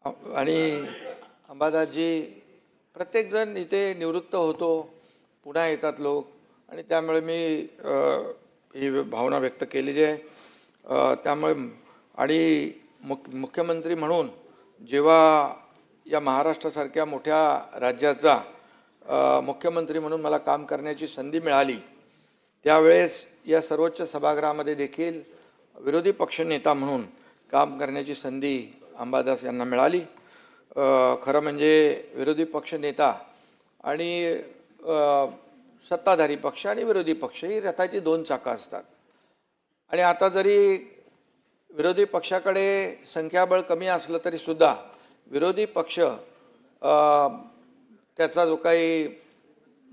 आणि अंबादासजी प्रत्येकजण इथे निवृत्त होतो, पुन्हा येतात लोक, आणि त्यामुळे मी ही भावना व्यक्त केलेली आहे। त्यामुळे आणि मुख्यमंत्री म्हणून जेव्हा या महाराष्ट्रासारख्या मोठ्या राज्याचा मुख्यमंत्री म्हणून मला काम करण्याची संधी मिळाली, त्यावेळेस या सर्वोच्च सभागृहामध्ये देखील विरोधी पक्षनेता म्हणून काम करण्याची संधी अंबादास यांना मिळाली। खरं म्हणजे विरोधी पक्षनेता आणि सत्ताधारी पक्ष आणि विरोधी पक्ष ही रथाची दोन चाकं असतात। आणि आता जरी विरोधी पक्षाकडे संख्याबळ कमी असलं तरी सुद्धा विरोधी पक्ष त्याचा जो काही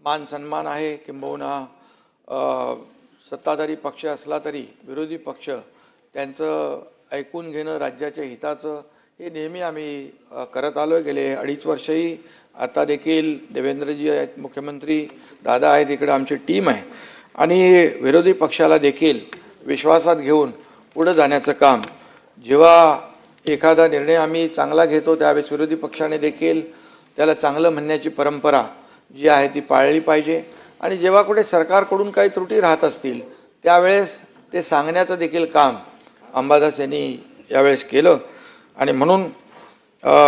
मान सन्मान आहे, किंबहुना सत्ताधारी पक्ष असला तरी विरोधी पक्ष त्यांचं ऐकून घेणं राज्याच्या हिताचं हे नेहमी आम्ही करत आलो आहे। गेले 2.5 वर्षही आता देखील देवेंद्रजी आहेत मुख्यमंत्री, दादा आहेत, इकडे आमची टीम आहे, आणि विरोधी पक्षाला देखील विश्वासात घेऊन पुढे जाण्याचं काम, जेव्हा एखादा निर्णय आम्ही चांगला घेतो त्यावेळेस विरोधी पक्षाने देखील त्याला चांगलं म्हणण्याची परंपरा जी आहे ती पाळली पाहिजे। आणि जेव्हा कुठे सरकारकडून काही त्रुटी राहत असतील त्यावेळेस ते सांगण्याचं देखील काम अंबादास यांनी यावेळेस केलं। आणि म्हणून